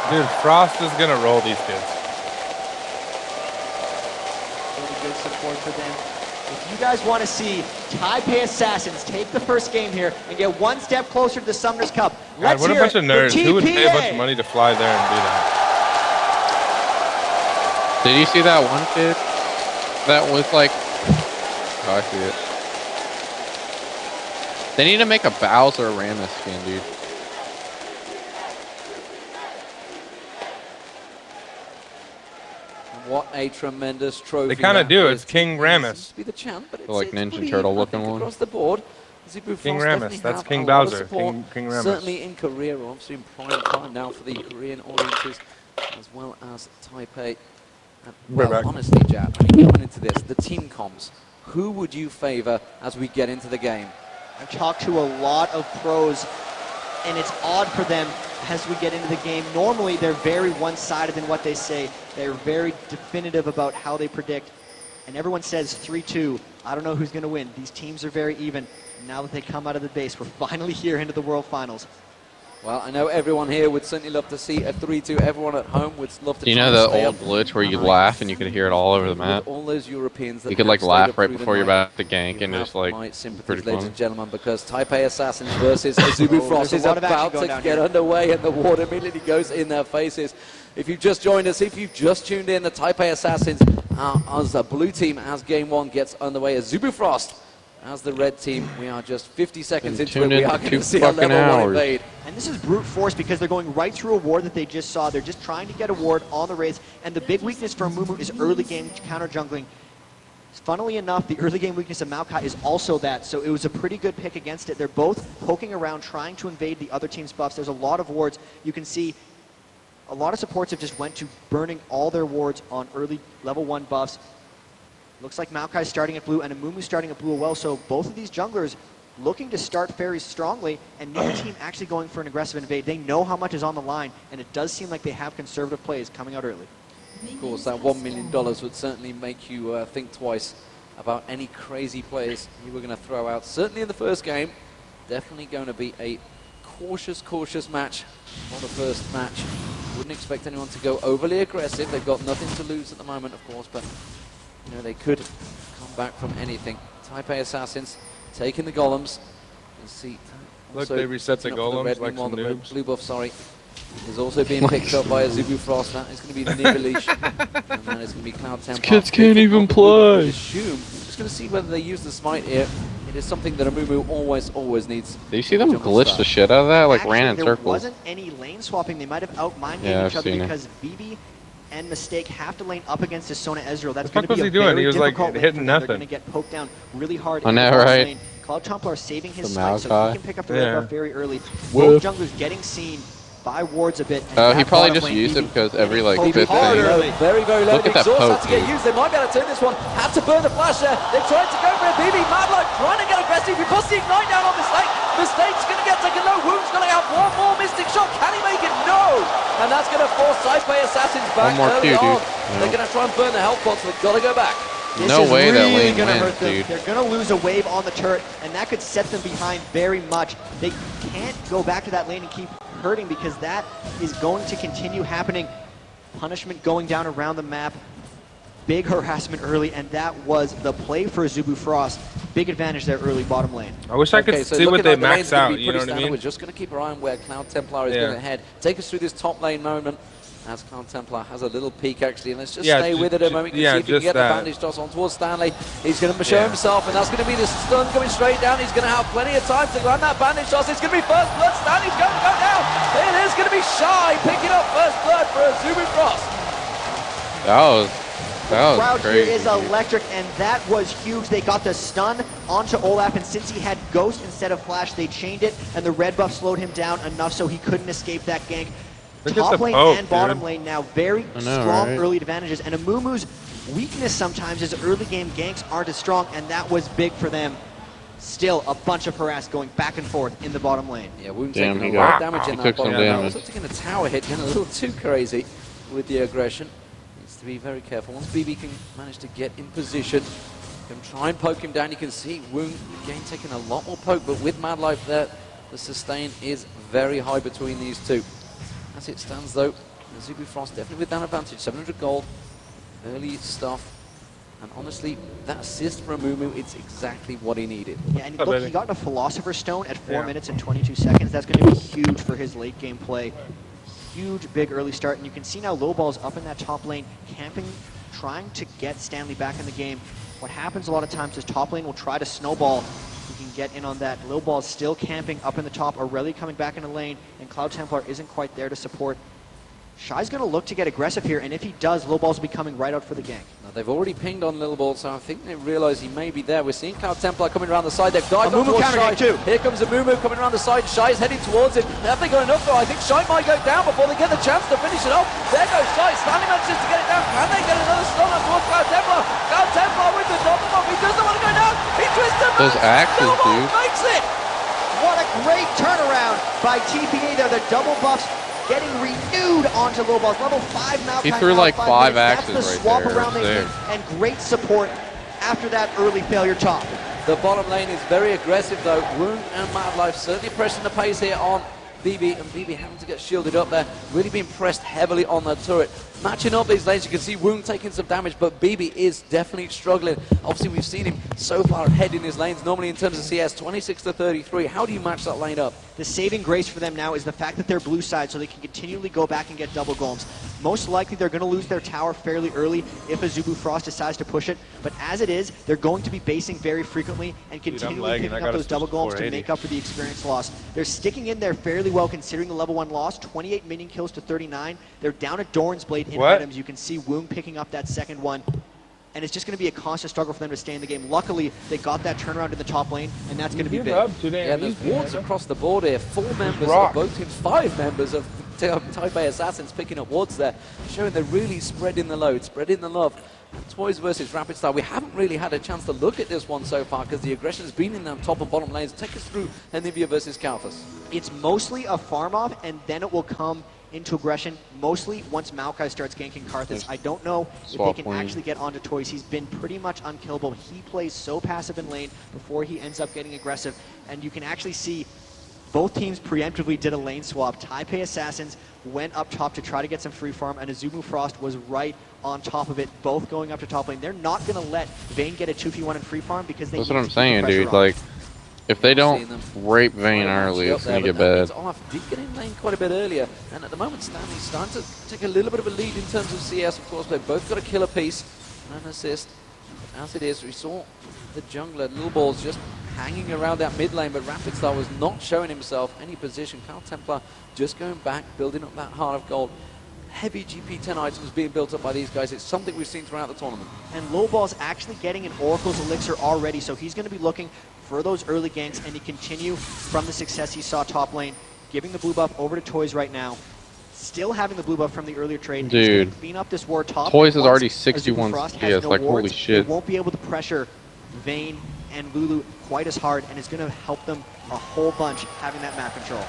Dude, Frost is gonna roll these kids. Really good support for them. If you guys want to see Taipei Assassins take the first game here and get one step closer to the Summoners Cup, let's God, what a hear bunch of nerds. it for Who would pay a bunch TPA. of money to fly there and do that? Did you see that one kid? That was like... Oh, I see it. They need to make a Bowser Rammus skin, dude. What a tremendous trophy. They kind of do. It's King Rammus. Be the champ, but it's, Like it's Ninja pretty Turtle even, looking one. across the board. Azubu King Frost Rammus. definitely That's have King a lot of Bowser. support, King Rammus. certainly in Korea, obviously in prime time now for the Korean audiences, as well as Taipei. And, well, honestly, Jack, I mean, going into this, the team comms, who would you favor as we get into the game? I've talked to a lot of pros, and it's odd for them as we get into the game. Normally, they're very one-sided in what they say. They're very definitive about how they predict, and everyone says 3-2. I don't know who's going to win. These teams are very even. Now that they come out of the base, we're finally here into the World Finals. Well, I know everyone here would certainly love to see a 3-2. Everyone at home would love to. Do you know the old glitch where you laugh and you could hear it all over the map? All those Europeans that you could like have laugh stayed up right through the before you're night. about to gank, and just like My sympathies, pretty ladies fun. and gentlemen, because Taipei Assassins versus Azubu Frost there's is a lot of action about going to down get here. underway, and the water immediately goes in their faces. If you've just joined us, if you've just tuned in, the Taipei Assassins as a blue team as game one gets underway. Azubu Frost as the red team. We are just 50 seconds into it. We are going to see a level one invade. And this is brute force because they're going right through a ward that they just saw. They're just trying to get a ward on the raids. And the big weakness for Mumu is early game counter jungling. Funnily enough, the early game weakness of Maokai is also that, so it was a pretty good pick against it. They're both poking around, trying to invade the other team's buffs. There's a lot of wards. You can see a lot of supports have just went to burning all their wards on early level 1 buffs. Looks like Maokai's starting at blue and Amumu's starting at blue as well, so both of these junglers looking to start very strongly, and neither team actually going for an aggressive invade. They know how much is on the line, and it does seem like they have conservative plays coming out early. Of course, that $1 million would certainly make you think twice about any crazy plays you were going to throw out. Certainly in the first game, definitely going to be a cautious match for the first match. Wouldn't expect anyone to go overly aggressive. They've got nothing to lose at the moment, of course, but you know, they could come back from anything. Taipei Assassins taking the golems. You'll see. Look, they reset the golems like some the red, noobs. blue buff, sorry, is also being picked up by Azubu Frost. That is going to be Nibalish, and then it's going to be Cloud Temple. Kids can't even play. Assume. Just going to see whether they use the smite here. It is something that Amumu always needs. Do you see them glitch the shit out of that? Like Actually, ran in there circles. wasn't any lane swapping. They might have outmined Yeah, each I've other seen it. because Vivi and Mistake have to lane up against his Sona Ezreal. That's What the going fuck to was be he a doing? very He was, like, difficult lane hitting for them. They're nothing. going to get poked down really hard. I in the know, bottom right? lane. Cloud Templar saving his The smite, so Maokai. he can pick up the Yeah. red buff very early. Woof. Both junglers getting seen by wards a bit. and Oh, he that probably bottom just lane, used it Vivi because every like getting fifth poked hard thing. early. Very low. Look at that Exhaust poke, had to get dude. used. They might be able to turn this one. Had to burn the flash there. They tried to go for it. BB, Madlock trying to get aggressive. He puts the ignite down on Mistake. Mistake's going to get taken low. Wound's going to have one more Mystic shot. Can he make it? No. And that's going to force Taipei Assassins back One more early Q, on. dude. They're going to try and burn the health pots, but got to go back. This No is way that really lane gonna wins, hurt them. dude. They're going to lose a wave on the turret, and that could set them behind very much. They can't go back to that lane and keep hurting because that is going to continue happening. Punishment going down around the map. Big harassment early, and that was the play for Azubu Frost. Big advantage there early bottom lane. I wish I could So see what looking they like the lane's max gonna out, be you know pretty what I standard. mean? We're just going to keep our eye on where Cloud Templar is Yeah. going to head. Take us through this top lane moment. As Cloud Templar has a little peek actually, and let's just Yeah, stay with it a moment. You can see if he can just get the that. bandage toss on towards Stanley. He's going to show Yeah. himself, and that's going to be the stun coming straight down. He's going to have plenty of time to land that bandage toss. It's going to be first blood. Stanley's going to go down. It is going to be Shy picking up first blood for Azubu Frost. That was Crowd crazy. here is electric, and that was huge. They got the stun onto Olaf, and since he had Ghost instead of Flash, they chained it, and the red buff slowed him down enough so he couldn't escape that gank. Look at Top the lane poke, and bottom dude. lane now very I know, strong right? early advantages, and Amumu's weakness sometimes is early game ganks aren't as strong, and that was big for them. Still a bunch of harass going back and forth in the bottom lane. Yeah, Wound Damn, taking he a lot got- of damage in he that took some bottom lane. damage. Also taking a tower hit, getting a little too crazy with the aggression. Needs to be very careful. Once BB can manage to get in position, can try and poke him down. You can see Wound again taking a lot more poke, but with Mad Life there, the sustain is very high between these two. As it stands though, Azubu Frost definitely with that advantage. 700 gold, early stuff. And honestly, that assist from Mumu, it's exactly what he needed. Yeah, and look, he got a Philosopher's Stone at 4 minutes and 22 seconds. That's going to be huge for his late game play. Huge, big early start. And you can see now Lowball's up in that top lane, camping, trying to get Stanley back in the game. What happens a lot of times is top lane will try to snowball. He can get in on that. Lowball's still camping up in the top. Aurelia coming back in the lane, and Cloud Templar isn't quite there to support. Shy's going to look to get aggressive here, and if he does, Lowball's will be coming right out for the gank. Now, they've already pinged on Little Ball, so I think they realize he may be there. We're seeing Cloud Templar coming around the side. They've dived up towards Shy. Too. Here comes Amumu coming around the side. Shy is heading towards him. Have they got enough though? I think Shy might go down before they get the chance to finish it off. There goes Shy. Stanley manages to get it down. Can they get another stun on towards Cloud Templar? Cloud Templar with the double bump. He doesn't want to go down. He twists him. Those axes, dude. Makes it. What a great turnaround by TPA there. The double buffs getting renewed onto Lowball's level 5 now. He threw like 5 axes That's the right swap there. around they did, and great support after that early failure top. The bottom lane is very aggressive though. Wound and Madlife certainly pressing the pace here on BB, and BB having to get shielded up there. Really being pressed heavily on the turret. Matching up these lanes, you can see Wound taking some damage, but BB is definitely struggling. Obviously, we've seen him so far ahead in his lanes. Normally, in terms of CS, 26 to 33. How do you match that lane up? The saving grace for them now is the fact that they're blue side, so they can continually go back and get double golems. Most likely, they're going to lose their tower fairly early if Azubu Frost decides to push it. But as it is, they're going to be basing very frequently and continually picking up those double golems to make up for the experience loss. They're sticking in there fairly well considering the level 1 loss. 28 minion kills to 39. They're down at Doran's Blade in items. You can see Woong picking up that second one. And it's just going to be a constant struggle for them to stay in the game. Luckily, they got that turnaround in the top lane, and that's going to be big. Yeah, there's wards across the board here. 4 members of both teams, 5 members of Taipei Assassins picking up wards there, showing they're really spreading the load, spreading the love. Toys versus Rapid Star. We haven't really had a chance to look at this one so far because the aggression has been in them top and bottom lanes. Take us through Anivia versus Kalthus. It's mostly a farm off, and then it will come into aggression, mostly once Maokai starts ganking Karthus. I don't know if they can actually get onto Toys. He's been pretty much unkillable. He plays so passive in lane before he ends up getting aggressive, and you can actually see both teams preemptively did a lane swap. Taipei Assassins went up top to try to get some free farm, and Azubu Frost was right on top of it, both going up to top lane. They're not going to let Vayne get a 2v1 in free farm because they That's what I'm saying, dude. Like, if they don't rape Vayne early, it's going to get bad. Did get in lane quite a bit earlier, and at the moment Stanley's starting to take a little bit of a lead in terms of CS. Of course, they've both got a killer piece and an assist. As it is, we saw the jungler, Little Balls, just hanging around that mid lane, but Rapid Star was not showing himself any position. Cloud Templar just going back, building up that heart of gold. Heavy GP10 items being built up by these guys. It's something we've seen throughout the tournament. And Lowball's actually getting an Oracle's Elixir already, so he's going to be looking for those early ganks and to continue from the success he saw top lane, giving the blue buff over to Toys right now. Still having the blue buff from the earlier trade. Dude, clean up this war top. Toys is already 61 CS, like holy shit. They won't be able to pressure Vayne and Lulu quite as hard, and it's going to help them a whole bunch having that map control.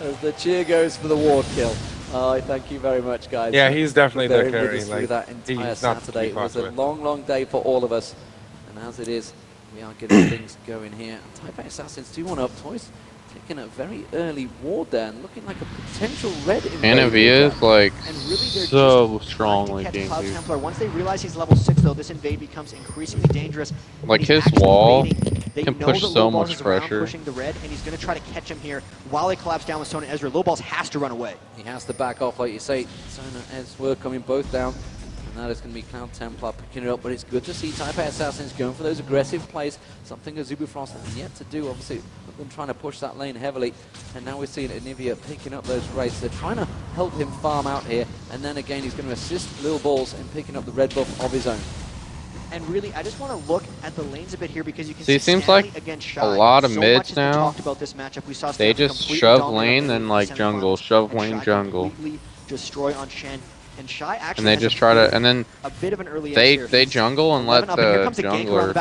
As the cheer goes for the ward kill. Thank you very much, guys. Yeah, he's definitely the carry. Through that entire Saturday. It was a long, long day for all of us. And as it is, we are getting things going here. Taipei Assassins 2-1 up. Toys taking a very early ward there and looking like a potential red invader. Anivia is like really so strongly game, Cloud dude. Templar. Once they realize he's level 6, though, this invade becomes increasingly dangerous. Like his wall can push so much pressure. Pushing the red, and he's going to try to catch him here while they collapse down with Sona and Ezra. Lowballs has to run away. He has to back off, like you say. Sona and Ezra coming both down. And that is going to be Cloud Templar picking it up, but it's good to see Taipei Assassins going for those aggressive plays, something Azubu Frost has yet to do, obviously, them trying to push that lane heavily. And now we're seeing Anivia picking up those raids. They're trying to help him farm out here, and then again he's going to assist Lil Balls in picking up the red buff of his own. And really, I just want to look at the lanes a bit here because you can see it seems Stanley like Shy. a lot of so mids now. Talked about this matchup. We saw They Stanley just shove lane, then like semifinals, jungle, shove and lane, Shy jungle. completely destroy on Shen. And Shy actually And they just try to, and then a bit of an early they jungle and let the jungler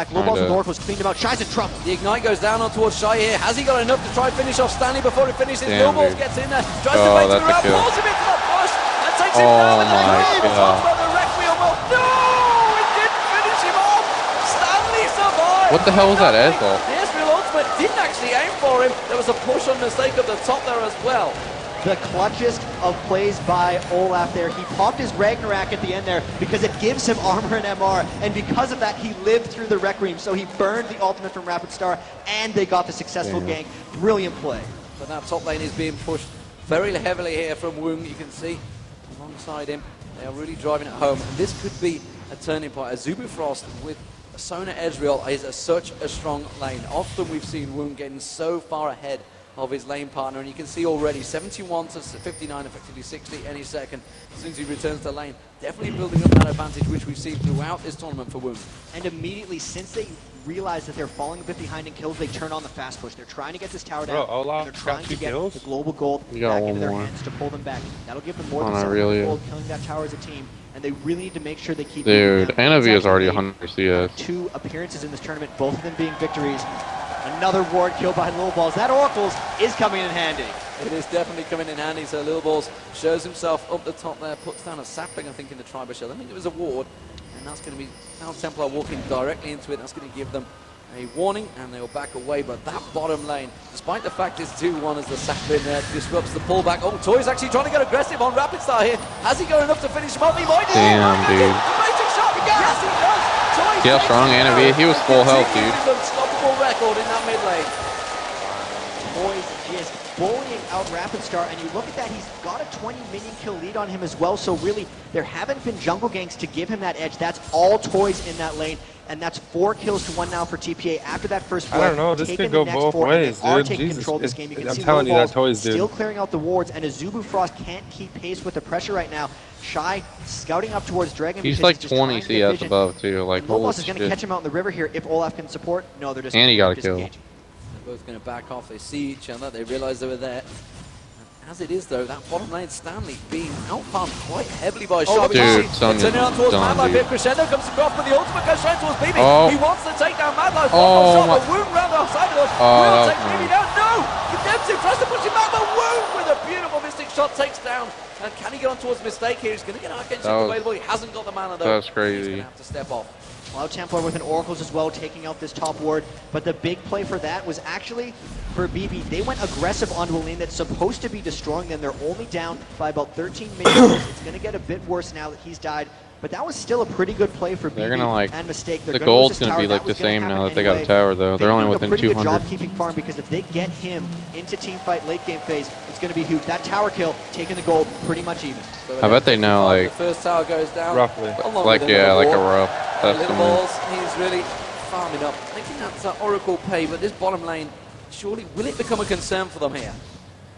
Oracle's cleaned him out. Shy's in trouble. The ignite goes down on towards Shy here. Has he got enough to try and finish off Stanley before he finishes? Lil Balls gets in there, tries to make the round, pulls him into the push, and takes him down. And the Requiem. No, it didn't finish him off. Stanley survived. What the hell was that Ezreal? The Ezreal ultimate didn't actually aim for him. There was a push on mistake at the top there as well. the clutchest of plays by Olaf there. He popped his Ragnarok at the end there because it gives him armor and MR, and because of that, he lived through the Requiem, so he burned the ultimate from Rapid Star, and they got the successful gank. Brilliant play. But that top lane is being pushed very heavily here from Woong. You can see alongside him, they are really driving it home. And this could be a turning point. Azubu Frost with Sona Ezreal is such a strong lane. Often we've seen Woong getting so far ahead of his lane partner, and you can see already 71 to 59, effectively 60 any second as soon as he returns to lane. Definitely building up that advantage, which we've seen throughout this tournament for Woong. And immediately, since they realize that they're falling a bit behind in kills, they turn on the fast push. They're trying to get this tower down. Olaf they're trying got to 2 get kills? the global gold back into their hands to pull them back. That'll give them more than 700 gold killing that tower as a team, and they really need to make sure they keep. Dude, Anavi is already 100 CS. 2 appearances in this tournament, both of them being victories. Another ward kill by Lil Balls. That Oracles is coming in handy. It is definitely coming in handy. So Lil Balls shows himself up the top there, puts down a sapling, I think, in the Tribe Shell. I think it was a ward, and that's going to be now Templar walking directly into it. That's going to give them a warning, and they will back away. But that bottom lane, despite the fact it's 2-1 as the sapling there disrupts the pullback. Oh, Toy's actually trying to get aggressive on Rapid Star here. Has he got enough to finish him up? He might do. Damn, dude. Amazing shot. Yes, he does. Toy See how strong Anavi? He was full health, dude. Unstoppable record in that mid lane. Toys just bullying out Rapid Star, and you look at that, he's got a 20 minion kill lead on him as well, so really, there haven't been jungle ganks to give him that edge. That's all Toys in that lane, and that's 4 kills to 1 now for TPA after that first I don't know, this could go both ways, dude. Taking Jesus, control of this game. You can I'm see telling you that Toys, dude. still clearing out the wards, and Azubu Frost can't keep pace with the pressure right now. Shy scouting up towards Dragon. He's like 20 CS above, too. Like, holy is going to catch him out in the river here if Olaf can support. No, they're just and he got a kill. They're both going to back off. They see each other. They realize they were there. As it is, though, that bottom lane, Stanley being outfarmed quite heavily by Sharp. Dude, Sonya's turning on towards done, Madlife dude. here. Crescendo comes across, but the ultimate goes straight towards BB. Oh. He wants to take down Madlife. Oh, One more shot, but Woong round outside of us. Will take BB down. No! Redemptive tries to push him back, but Woong with a beautiful Mystic shot takes down. And can he get on towards Mistake here? He's going to get Archangel available. He hasn't got the mana, though. That's crazy. He's going to have to step off. Cloud Templar with an Oracles as well, taking out this top ward. But the big play for that was actually for BB. They went aggressive onto a lane that's supposed to be destroying them. They're only down by about 13 minutes. It's going to get a bit worse now that he's died. But that was still a pretty good play for BB. They're gonna like and Mistake. the gold's gonna be like the same now that they got a tower though. They're only within 200. Pretty good job keeping farm because if they get him into team fight late game phase, it's gonna be huge. That tower kill taking the gold pretty much even. So I bet they know like the first tower goes down. Roughly. Like yeah, like a rough Little estimate. Balls, he's really farming up. Thinking that's Oracle pay, but this bottom lane, surely will it become a concern for them here?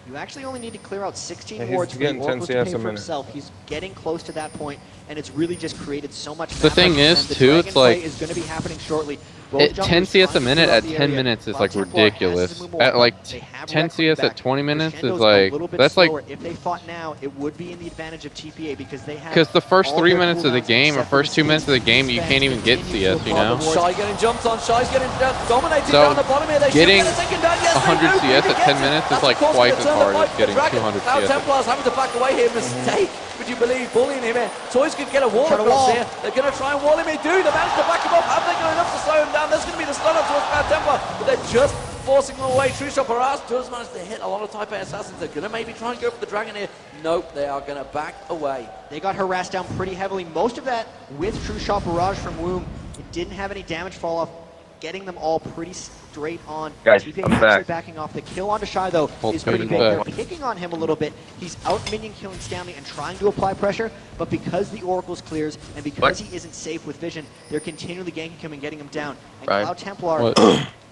You actually only need to clear out 16 he's wards for the getting 10 Oracles to CS pay a for minute. himself. He's getting close to that point, and it's really just created so much. The thing is, too, it's like is going to be happening shortly. 10 CS a minute at 10 minutes is like ridiculous. At like 10 CS at 20 minutes is like that's like if they fought now, it would be in the advantage of TPA because they have. because the first 3 minutes of the game or first 2 minutes of the game you can't even get CS, you know. Shy getting jumped on, Shy's getting dominated So, down the bottom here. They getting should get a second down. Yes, 100 CS at 10 minutes is like twice as hard as getting 200 Now CS. Templars having to back away here. Mistake. Would you believe bullying him here? Toys could get a wall across here. They're going to try and wall him. They do. They managed to back him up. Have they got enough to slow him down? There's going to be the stun up towards Cloud Templar, but they're just forcing him away. True Shot Barrage does manage to hit a lot of Taipei Assassins. They're going to maybe try and go for the Dragon here. Nope, they are going to back away. They got harassed down pretty heavily. Most of that with True Shot Barrage from Woom. It didn't have any damage fall off, getting them all pretty straight on. Guys, TPA I'm actually back. backing off. The kill onto Shy, though, is pretty big. They're picking on him a little bit. He's out minion killing Stanley and trying to apply pressure, but because the Oracles clears and because he isn't safe with vision, they're continually ganking him and getting him down. And Right. Cloud Templar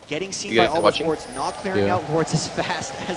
getting seen You by guys all those watching? wards, not clearing out wards as fast as